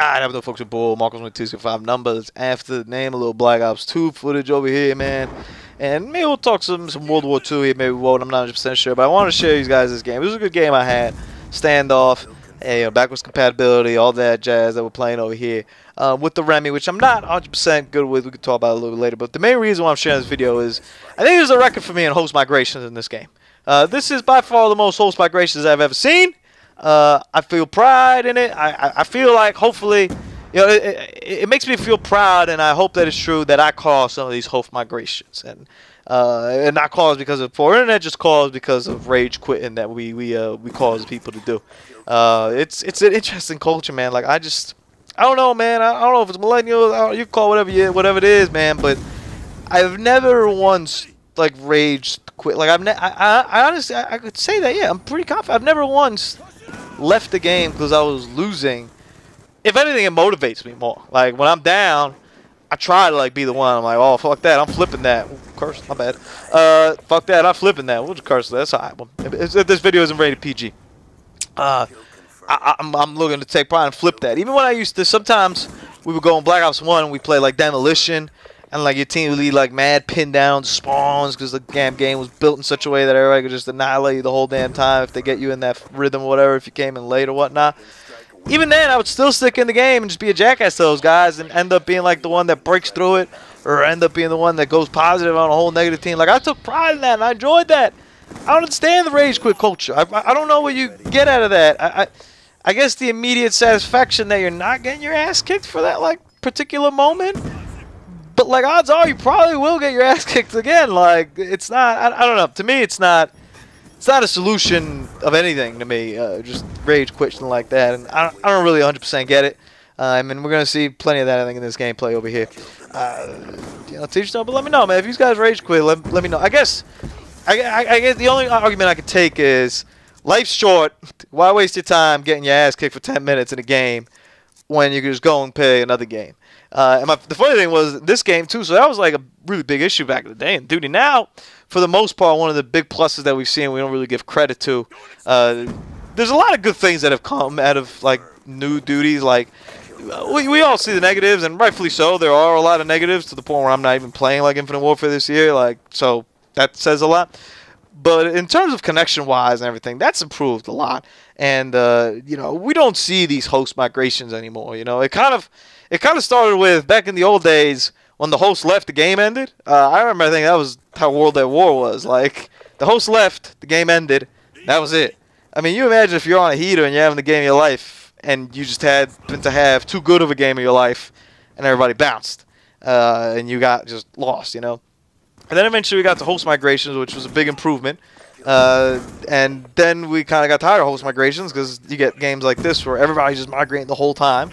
Alright, have no folks with Bull, Marcos with 265 numbers after the name, a little Black Ops 2 footage over here, man. And maybe we'll talk some World War II here, maybe we won't, I'm not 100% sure, but I want to share you guys this game. It was a good game I had. Standoff, backwards compatibility, all that jazz that we're playing over here. With the Remy, which I'm not 100% good with, we can talk about it a little bit later, but the main reason why I'm sharing this video is, I think there's a record for me in host migrations in this game. This is by far the most host migrations I've ever seen. I feel pride in it. I feel like hopefully, you know, it makes me feel proud, and I hope that it's true that I caused some of these host migrations, and not caused because of poor internet, just caused because of rage quitting that we cause people to do. It's an interesting culture, man. Like I don't know, man. I don't know if it's millennials. You call whatever it is, man. But I've never once like raged quit. Like I honestly I could say that. Yeah, I'm pretty confident. I've never once left the game because I was losing. If anything, it motivates me more. Like when I'm down, I try to like be the one. I'm like, oh fuck that, I'm flipping that. Ooh, curse, my bad. Fuck that, I'm flipping that. We'll just curse that. That's alright. If this video isn't rated PG, I'm looking to take pride and flip that. Even when I used to, sometimes we would go on Black Ops 1 and we play like Demolition, and like your team would lead like mad pin down spawns because the damn game was built in such a way that everybody could just annihilate you the whole damn time if they get you in that rhythm or whatever, if you came in late or whatnot. Even then, I would still stick in the game and just be a jackass to those guys and end up being like the one that breaks through it, or end up being the one that goes positive on a whole negative team. Like I took pride in that and I enjoyed that. I don't understand the rage quit culture. I don't know what you get out of that. I guess the immediate satisfaction that you're not getting your ass kicked for that like particular moment. But like odds are you probably will get your ass kicked again. Like it's not. I don't know. To me, it's not. It's not a solution of anything to me. Just rage quitting like that, and I don't really 100% get it. I mean, we're gonna see plenty of that I think in this gameplay over here. You know, teach them, but let me know, man. If you guys rage quit, let me know. I guess the only argument I could take is life's short. Why waste your time getting your ass kicked for 10 minutes in a game when you can just go and play another game? And the funny thing was this game too, so that was like a really big issue back in the day. And duty now, for the most part, one of the big pluses that we've seen we don't really give credit to. There's a lot of good things that have come out of like new duties. Like we all see the negatives, and rightfully so. There are a lot of negatives to the point where I'm not even playing like Infinite Warfare this year. Like so that says a lot. But in terms of connection-wise and everything, that's improved a lot. And you know, we don't see these host migrations anymore. You know, it kind of started with back in the old days when the host left, the game ended. I remember, I think that was how World at War was. Like the host left, the game ended. That was it. I mean, you imagine if you're on a heater and you're having the game of your life, and you just happened to have too good of a game of your life, and everybody bounced, and you got just lost. You know. And then eventually we got to host migrations, which was a big improvement. And then we kind of got tired of host migrations because you get games like this where everybody's just migrating the whole time.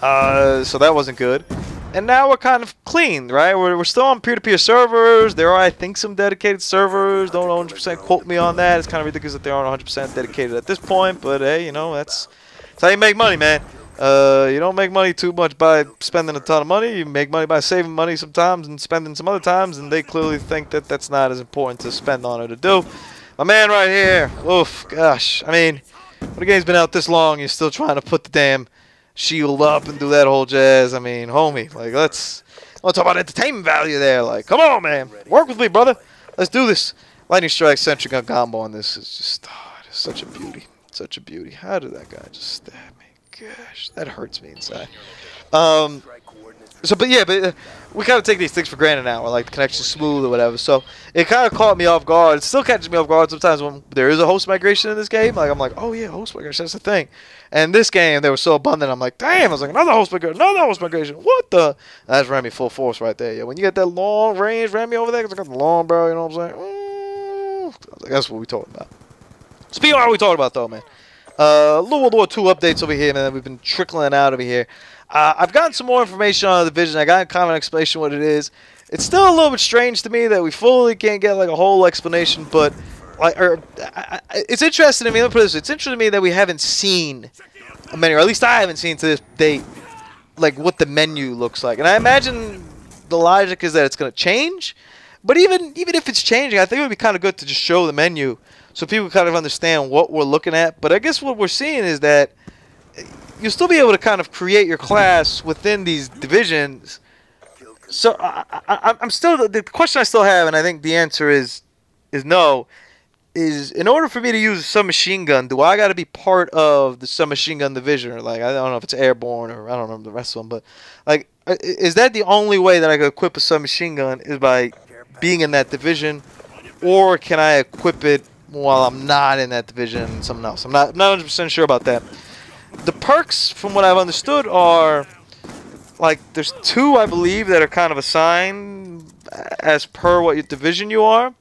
So that wasn't good. And now we're kind of clean, right? We're still on peer-to-peer servers. There are, I think, some dedicated servers. Don't 100% quote me on that. It's kind of ridiculous that they aren't 100% dedicated at this point. But, hey, you know, that's how you make money, man. You don't make money too much by spending a ton of money. You make money by saving money sometimes and spending some other times, and they clearly think that that's not as important to spend on or to do. My man right here, oof, gosh. I mean, when the game's been out this long, you're still trying to put the damn shield up and do that whole jazz. I mean, homie, like I want to talk about entertainment value there. Like, come on, man, work with me, brother. Let's do this. Lightning strike, centric gun combo on this is just, it is such a beauty, such a beauty. How did that guy just stab me? Gosh, that hurts me inside. But we kind of take these things for granted now. We're like the connection's smooth or whatever. So it kind of caught me off guard. It still catches me off guard sometimes when there is a host migration in this game. Like I'm like, oh yeah, host migration, that's the thing. And this game, they were so abundant. I'm like, damn. I was like, another host migration. What the? That's Remy full force right there. Yeah, when you get that long range Remy over there, 'cause I got the long barrel. You know what I'm saying? Like, that's what we talking about. Speaking of what we talking about though, man. Little World War II updates over here, man. We've been trickling out over here. I've gotten some more information on the Division. I got kind of an explanation what it is. It's still a little bit strange to me that we fully can't get like a whole explanation, but like, it's interesting to me. Let me put it this way. It's interesting to me that we haven't seen a menu, or at least I haven't seen to this date, like what the menu looks like. And I imagine the logic is that it's going to change. But even if it's changing, I think it would be kind of good to just show the menu so people kind of understand what we're looking at. But I guess what we're seeing is that you'll still be able to kind of create your class within these divisions. So I'm still the question I still have, and I think the answer is no. Is in order for me to use a submachine gun, do I got to be part of the submachine gun division, or like I don't know if it's airborne or I don't remember the rest of them, but like is that the only way that I could equip a submachine gun is by being in that division, or can I equip it while I'm not in that division and something else? I'm not 100% sure about that. The perks, from what I've understood, are like there's 2 I believe that are kind of assigned as per what your division you are.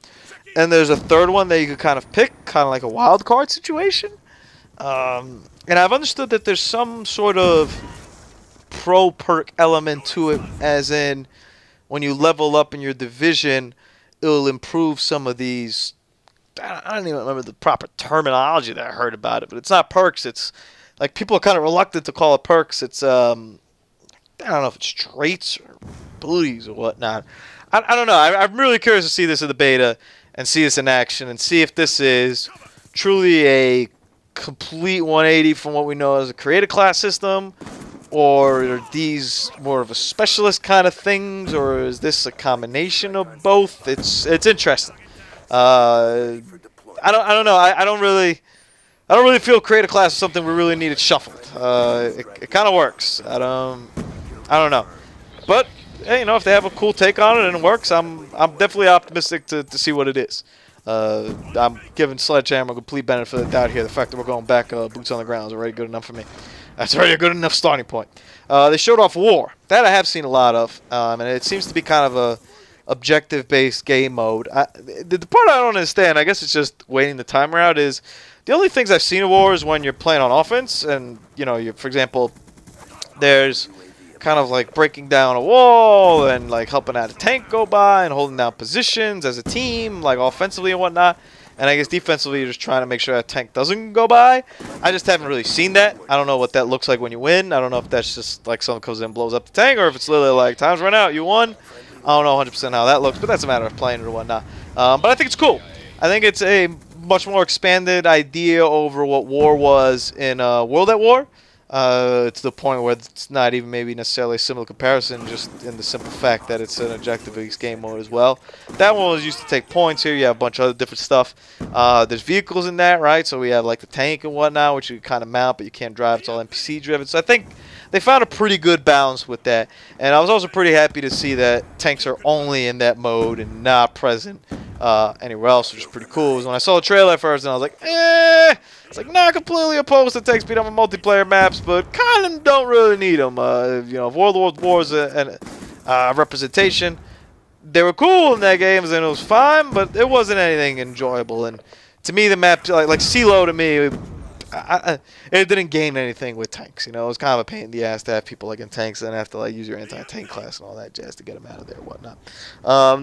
And there's a 3rd one that you could kind of pick, kind of like a wild card situation. And I've understood that there's some sort of pro perk element to it, as in when you level up in your division, it'll improve some of these. I don't even remember the proper terminology that I heard about it, but it's not perks. It's like people are kind of reluctant to call it perks. It's I don't know if it's traits or abilities or whatnot. I don't know. I'm really curious to see this in the beta and see this in action and see if this is truly a complete 180 from what we know as a creator class system, or are these more of a specialist kind of things, or is this a combination of both? It's interesting. I don't know. I don't really feel creator class is something we really needed shuffled. It kind of works. I don't know, but. Hey, you know, if they have a cool take on it and it works, I'm definitely optimistic to see what it is. I'm giving Sledgehammer a complete benefit of the doubt here. The fact that we're going back boots on the ground is already good enough for me. That's already a good enough starting point. They showed off War. That I have seen a lot of, and it seems to be kind of a objective-based game mode. The part I don't understand, I guess it's just waiting the timer out, is the only things I've seen of War is when you're playing on offense, and, you know, for example, there's kind of like breaking down a wall and like helping out a tank go by and holding down positions as a team, like offensively and whatnot. And I guess defensively you're just trying to make sure that tank doesn't go by. I just haven't really seen that. I don't know what that looks like when you win. I don't know if that's just like someone comes in and blows up the tank, or if it's literally like time's run out, you won. I don't know 100% how that looks, but that's a matter of playing it or whatnot. But I think it's cool. I think it's a much more expanded idea over what War was in World at War. To the point where it's not even maybe necessarily a similar comparison, just in the simple fact that it's an objective-based game mode as well. That one was used to take points. Here you have a bunch of other different stuff. There's vehicles in that, right? So we have like the tank and whatnot, which you kind of mount, but you can't drive. It's all NPC driven. So I think they found a pretty good balance with that. And I was also pretty happy to see that tanks are only in that mode and not present anywhere else, which is pretty cool. When I saw the trailer at first, and I was like, it's like not completely opposed to tank speed on multiplayer maps, but kind of don't really need them. You know, if World War is a representation, they were cool in that game, and it was fine, but it wasn't anything enjoyable. And to me, the map, like CeeLo, to me, it didn't gain anything with tanks. You know, it was kind of a pain in the ass to have people like in tanks and have to like use your anti-tank class and all that jazz to get them out of there and whatnot.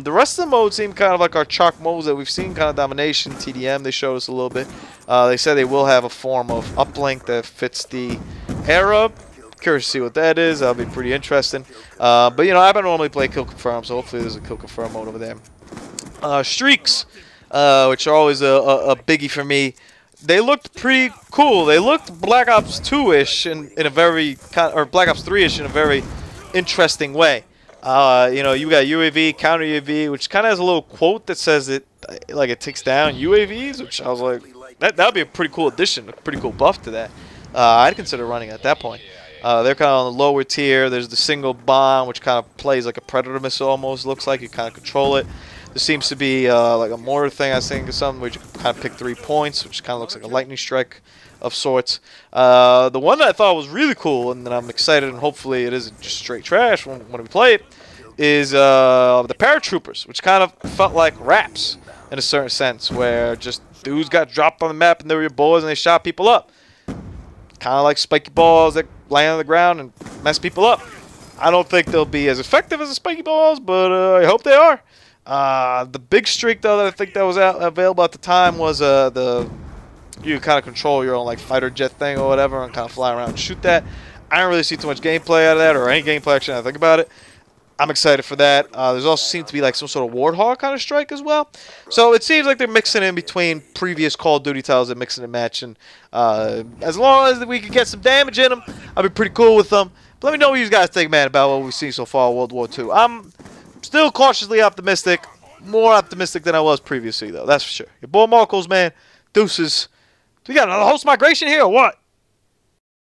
The rest of the modes seem kind of like our chalk modes that we've seen, kind of domination, TDM. They showed us a little bit. They said they will have a form of uplink that fits the era. Curious to see what that is. That'll be pretty interesting. But you know, I don't normally play kill confirm, so hopefully there's a kill confirm mode over there. Streaks, which are always a biggie for me. They looked pretty cool. They looked Black Ops 2-ish in a very or Black Ops 3-ish in a very interesting way. You know, you got UAV, counter UAV, which kind of has a little quote that says it takes down UAVs, which I was like, that'd be a pretty cool addition, a pretty cool buff to that. I'd consider running at that point. They're kind of on the lower tier. There's the single bomb, which kind of plays like a Predator missile almost. Looks like you kind of control it. There seems to be like a mortar thing, I think, or something, where you can kind of pick 3 points, which kind of looks like a lightning strike of sorts. The one that I thought was really cool, and that I'm excited, and hopefully it isn't just straight trash when we play it, is the paratroopers, which kind of felt like raps in a certain sense, where just dudes got dropped on the map and they were your boys and they shot people up. Kind of like spiky balls that land on the ground and mess people up. I don't think they'll be as effective as the spiky balls, but I hope they are. The big streak, though, that I think that was available at the time was you kind of control your own like fighter jet thing or whatever and kind of fly around and shoot that. I don't really see too much gameplay out of that, or any gameplay action. I think about it. I'm excited for that. There's also seems to be like some sort of Warthog kind of strike as well. So it seems like they're mixing in between previous Call of Duty titles and mixing and matching. As long as we can get some damage in them, I'll be pretty cool with them. But let me know what you guys think, man, about what we've seen so far in World War II. I'm still cautiously optimistic. More optimistic than I was previously, though. That's for sure. Your boy Marcos, man. Deuces. Do we got another host migration here or what?